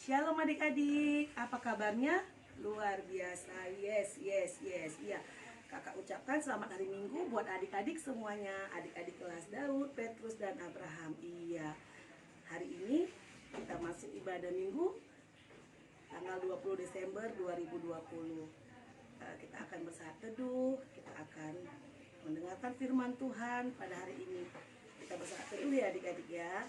Shalom adik-adik, apa kabarnya? Luar biasa, yes. Iya, kakak ucapkan selamat hari Minggu buat adik-adik semuanya. Adik-adik kelas Daud, Petrus, dan Abraham. Iya, hari ini kita masuk ibadah Minggu tanggal 20 Desember 2020. Kita akan bersaat teduh, kita akan mendengarkan firman Tuhan pada hari ini. Kita bersaat teduh ya adik-adik ya.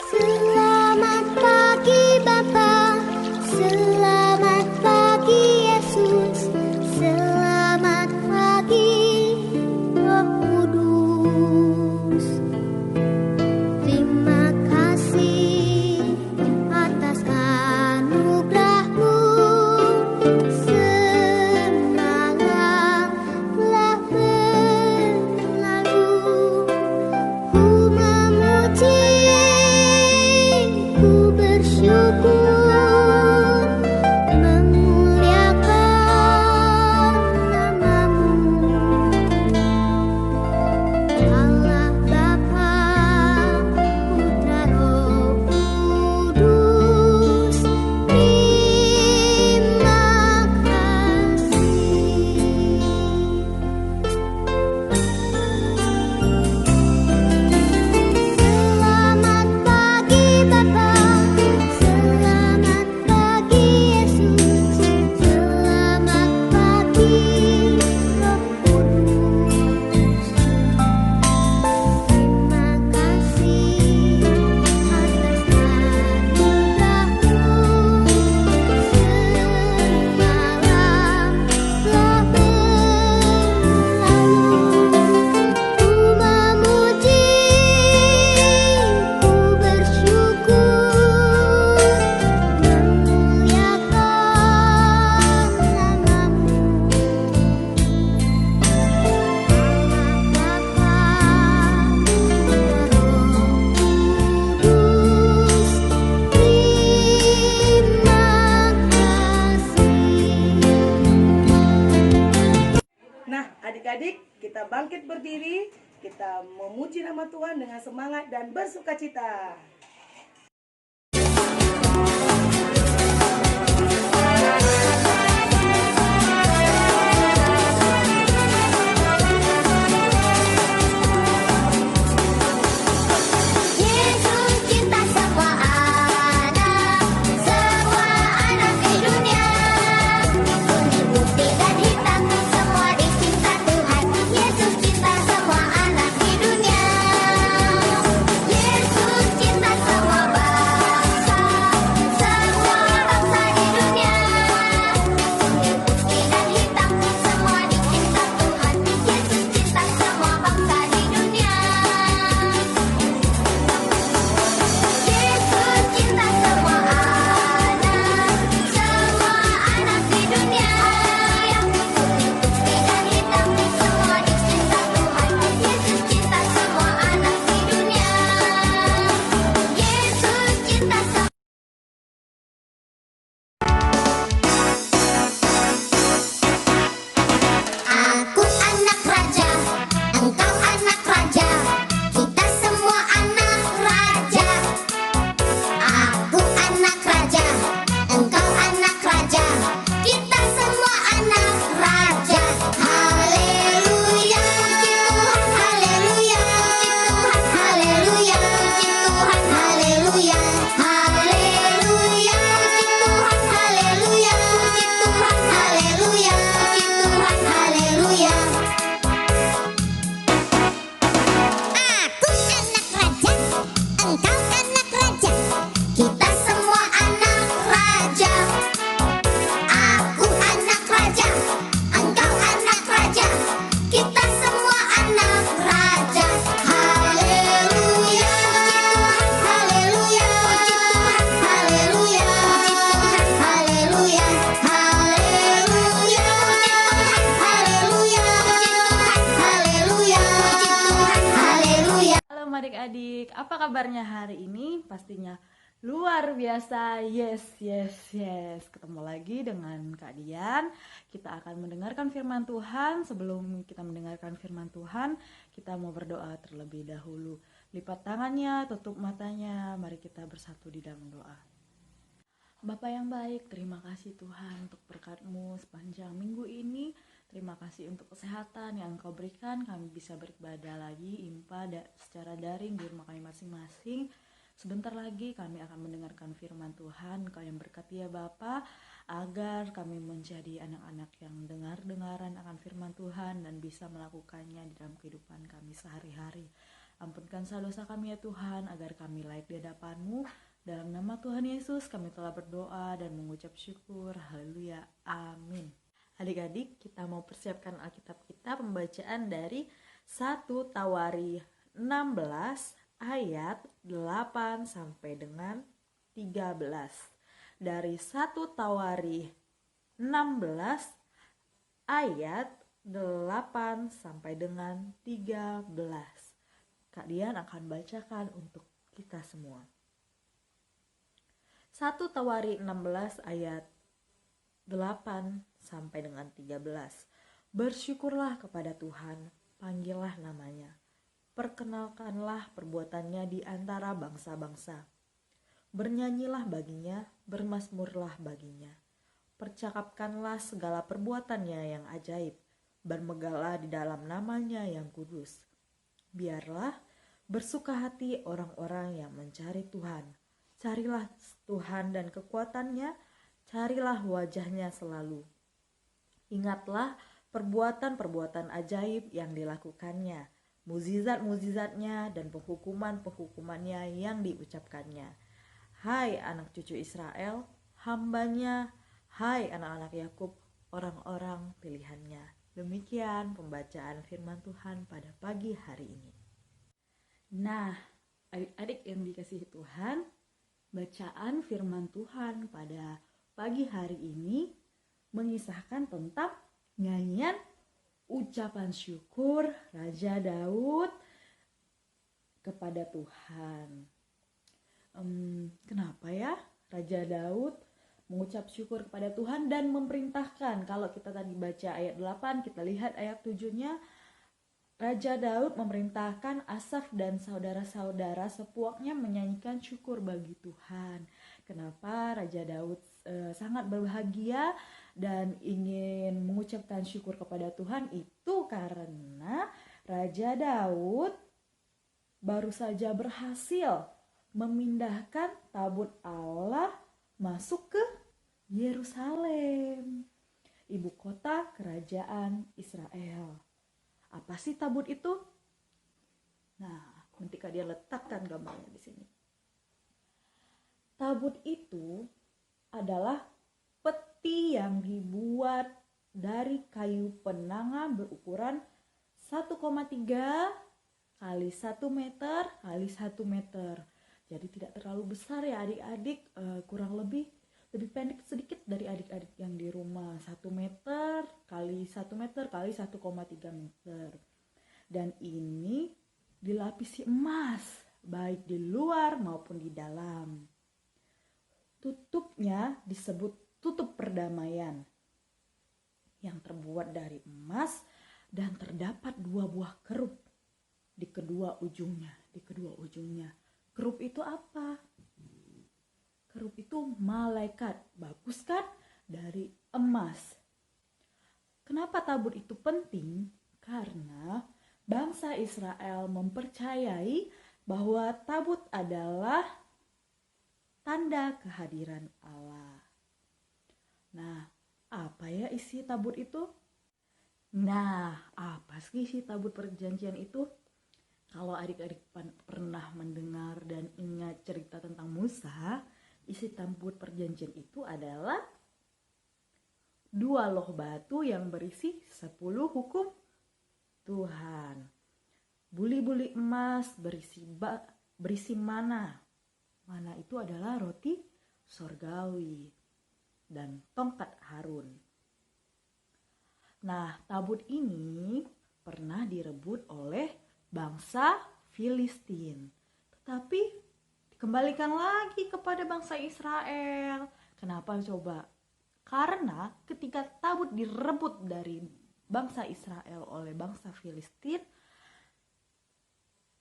Selamat pagi Bapa, selamat pagi Yesus, selamat pagi Roh Kudus. Terima kasih atas anugerah-Mu, semalam telah berlalu. Ku memuji, ku bersyukur, memuliakan nama-Mu, Allah Bapa, Putra Roh Kudus. Terima kasih. Selamat pagi Bapa, selamat pagi Yesus, selamat pagi Roh Kudus. Terima kasih atas anugerah-Mu, semalam telah berlalu. Ku memuji, ku bersyukur, memuliakan nama-Mu, Allah Bapa, Putra Roh Kudus. Terima kasih. Nah, adik-adik, kita bangkit berdiri, kita memuji nama Tuhan dengan semangat dan bersukacita. Yesus cinta semua anak di dunia. Kuning, putih, dan hitam, semua dicinta Tuhan. Yesus cinta semua anak di dunia. Yesus cinta adik-adik, apa kabarnya hari ini? Pastinya luar biasa. Yes. Ketemu lagi dengan Kak Dian. Kita akan mendengarkan firman Tuhan. Sebelum kita mendengarkan firman Tuhan, kita mau berdoa terlebih dahulu. Lipat tangannya, tutup matanya. Mari kita bersatu di dalam doa. Bapa yang baik, terima kasih Tuhan untuk berkat-Mu sepanjang minggu ini. Terima kasih untuk kesehatan yang Engkau berikan. Kami bisa beribadah lagi, secara daring di rumah kami masing-masing. Sebentar lagi kami akan mendengarkan firman Tuhan. Engkau yang berkati ya Bapa, agar kami menjadi anak-anak yang dengar-dengaran akan firman Tuhan dan bisa melakukannya di dalam kehidupan kami sehari-hari. Ampunkan dosa kami ya Tuhan, agar kami layak di hadapan-Mu. Dalam nama Tuhan Yesus kami telah berdoa dan mengucap syukur. Haleluya. Amin. Adik-adik, kita mau persiapkan Alkitab kita, pembacaan dari 1 Tawari 16 ayat 8 sampai dengan 13. Dari 1 Tawari 16 ayat 8 sampai dengan 13. Kak Dian akan bacakan untuk kita semua. 1 Tawari 16 ayat 8 sampai dengan 13. Bersyukurlah kepada Tuhan, panggillah namanya. Perkenalkanlah perbuatannya di antara bangsa-bangsa. Bernyanyilah baginya, bermazmurlah baginya. Percakapkanlah segala perbuatannya yang ajaib. Bermegahlah di dalam namanya yang kudus. Biarlah bersuka hati orang-orang yang mencari Tuhan. Carilah Tuhan dan kekuatannya, carilah wajahnya selalu. Ingatlah perbuatan-perbuatan ajaib yang dilakukannya, mukjizat-mukjizatnya dan penghukuman-penghukumannya yang diucapkannya. Hai anak cucu Israel, hambanya, hai anak-anak Yakub, orang-orang pilihannya. Demikian pembacaan firman Tuhan pada pagi hari ini. Nah, adik-adik yang dikasihi Tuhan, bacaan firman Tuhan pada pagi hari ini mengisahkan tentang nyanyian ucapan syukur Raja Daud kepada Tuhan. Kenapa ya Raja Daud mengucap syukur kepada Tuhan dan memerintahkan? Kalau kita tadi baca ayat 8, kita lihat ayat 7-nya. Raja Daud memerintahkan Asaf dan saudara-saudara sepuaknya menyanyikan syukur bagi Tuhan. Kenapa Raja Daud sangat berbahagia dan ingin mengucapkan syukur kepada Tuhan? Itu karena Raja Daud baru saja berhasil memindahkan tabut Allah masuk ke Yerusalem, ibu kota kerajaan Israel. Apa sih tabut itu? Nah, nanti Kak dia letakkan gambarnya di sini. Tabut itu adalah peti yang dibuat dari kayu penanga berukuran 1,3 kali 1 meter kali 1 meter. Jadi tidak terlalu besar ya adik-adik, kurang lebih pendek sedikit dari adik-adik yang di rumah. 1 meter kali 1 meter kali 1,3 meter. Dan ini dilapisi emas, baik di luar maupun di dalam. Tutupnya disebut tutup perdamaian, yang terbuat dari emas dan terdapat 2 buah kerup di kedua ujungnya. Kerup itu apa? Kerup itu malaikat, bagus kan? Dari emas. Kenapa tabut itu penting? Karena bangsa Israel mempercayai bahwa tabut adalah tanda kehadiran Allah. Nah, apa ya isi tabut itu? Nah, apa sih isi tabut perjanjian itu? Kalau adik-adik pernah mendengar dan ingat cerita tentang Musa, isi tabut perjanjian itu adalah 2 loh batu yang berisi 10 hukum Tuhan. Buli-buli emas berisi mana. Mana itu adalah roti sorgawi dan tongkat Harun. Nah, tabut ini pernah direbut oleh bangsa Filistin. tapi dikembalikan lagi kepada bangsa Israel. Kenapa coba? Karena ketika tabut direbut dari bangsa Israel oleh bangsa Filistin,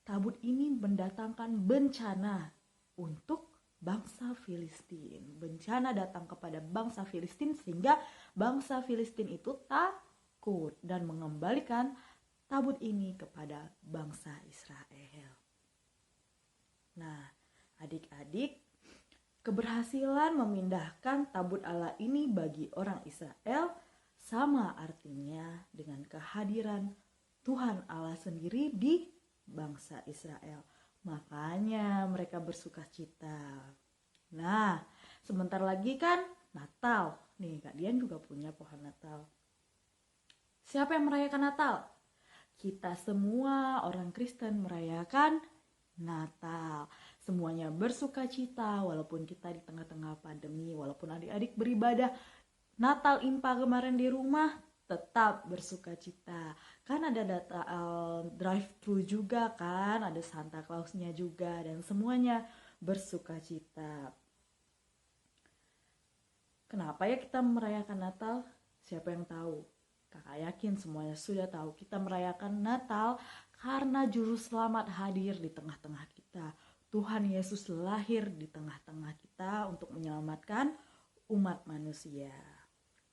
tabut ini mendatangkan bencana untuk bangsa Filistin. Bencana datang kepada bangsa Filistin sehingga bangsa Filistin itu takut dan mengembalikan tabut ini kepada bangsa Israel. Nah, adik-adik, keberhasilan memindahkan tabut Allah ini bagi orang Israel sama artinya dengan kehadiran Tuhan Allah sendiri di bangsa Israel. Makanya mereka bersukacita. Nah, sebentar lagi kan Natal. Nih, Kak Dian juga punya pohon Natal. Siapa yang merayakan Natal? Kita semua orang Kristen merayakan Natal. Semuanya bersukacita walaupun kita di tengah-tengah pandemi, walaupun adik-adik beribadah Natal impa kemarin di rumah, tetap bersukacita. Kan ada data drive-thru juga kan, ada Santa Claus-nya juga, dan semuanya bersukacita. Kenapa ya kita merayakan Natal? Siapa yang tahu? Kakak yakin semuanya sudah tahu. Kita merayakan Natal karena Juru Selamat hadir di tengah-tengah kita. Tuhan Yesus lahir di tengah-tengah kita untuk menyelamatkan umat manusia.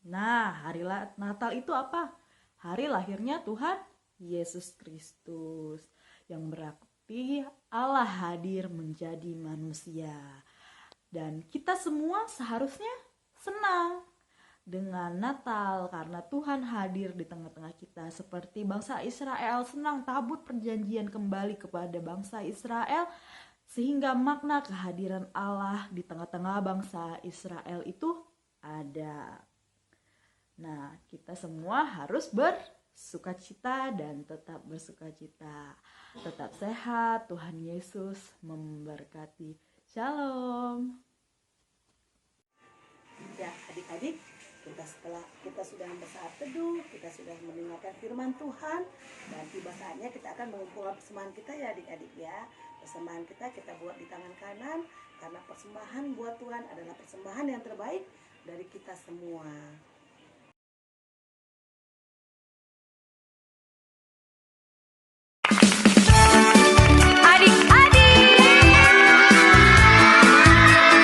Nah, hari Natal itu apa? Hari lahirnya Tuhan Yesus Kristus, yang berarti Allah hadir menjadi manusia. Dan kita semua seharusnya senang dengan Natal karena Tuhan hadir di tengah-tengah kita. Seperti bangsa Israel senang tabut perjanjian kembali kepada bangsa Israel, sehingga makna kehadiran Allah di tengah-tengah bangsa Israel itu ada. Nah, kita semua harus bersukacita dan tetap bersukacita. Tetap sehat, Tuhan Yesus memberkati. Shalom. Ya, adik-adik, setelah kita sudah bersaat teduh, kita sudah mendengarkan firman Tuhan, dan tiba saatnya kita akan mengumpulkan persembahan kita ya adik-adik ya. Persembahan kita buat di tangan kanan, karena persembahan buat Tuhan adalah persembahan yang terbaik dari kita semua.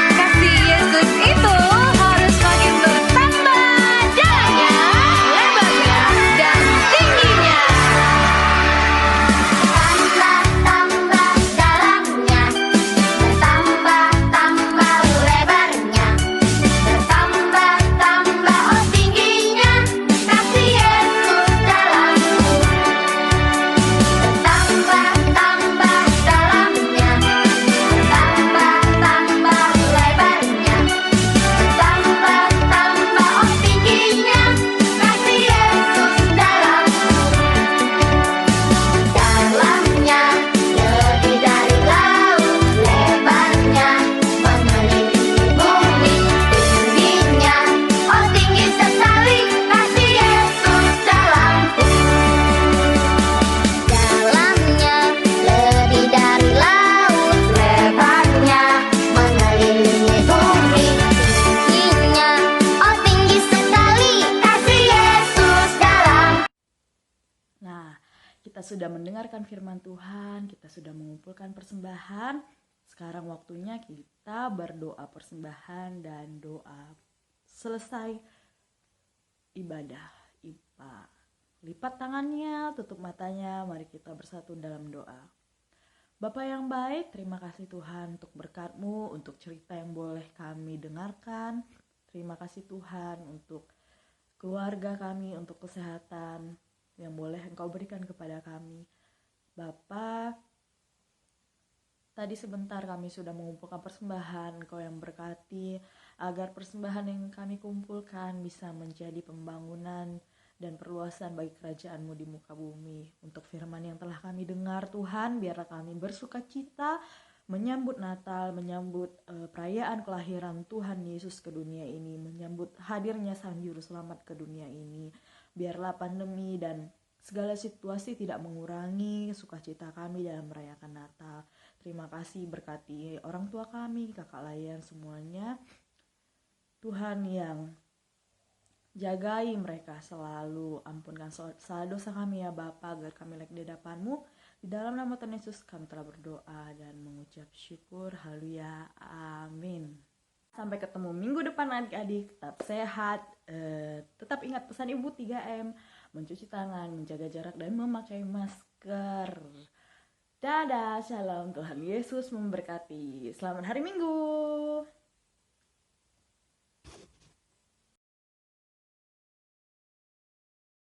Kasih Yesus itu harus makin bertambah jalannya, lebarnya, dan tingginya. Tambah-tambah dalamnya, bertambah-tambah lebarnya, bertambah-tambah tingginya, kasih Yesus dalamku. Bertambah-tambah dalamnya, bertambah-tambah lebarnya, bertambah-tambah tingginya, kasih Yesus dalamku. Dalamnya lebih dari laut, lebarnya mengelilingi bumi, tingginya tinggi sekali, kasih Yesus dalamku. Dalamnya lebih dari laut, lebarnya mengelilingi bumi, tingginya tinggi sekali, kasih Yesus dalamku. Nah, kita sudah mendengarkan firman Tuhan, kita sudah mengumpulkan persembahan. Sekarang waktunya kita berdoa persembahan dan doa selesai ibadah IPA. Lipat tangannya, tutup matanya, mari kita bersatu dalam doa. Bapa yang baik, terima kasih Tuhan untuk berkat-Mu, untuk cerita yang boleh kami dengarkan. Terima kasih Tuhan untuk keluarga kami, untuk kesehatan yang boleh Engkau berikan kepada kami. Bapa, tadi sebentar kami sudah mengumpulkan persembahan, Engkau yang berkati agar persembahan yang kami kumpulkan bisa menjadi pembangunan dan perluasan bagi kerajaan-Mu di muka bumi. Untuk firman yang telah kami dengar Tuhan, biarlah kami bersukacita menyambut Natal, menyambut perayaan kelahiran Tuhan Yesus ke dunia ini, menyambut hadirnya Sang Juru Selamat ke dunia ini. Biarlah pandemi dan segala situasi tidak mengurangi sukacita kami dalam merayakan Natal. Terima kasih, berkati orang tua kami, kakak Layan semuanya. Tuhan yang jagai mereka selalu, ampunkan salah dosa kami ya Bapa, agar kami layak di hadapan-Mu. Di dalam nama Tuhan Yesus kami telah berdoa dan mengucap syukur. Haleluya, amin. Sampai ketemu minggu depan adik-adik, tetap sehat, tetap ingat pesan Ibu 3M, mencuci tangan, menjaga jarak, dan memakai masker. Dadah, shalom, Tuhan Yesus memberkati. Selamat hari Minggu.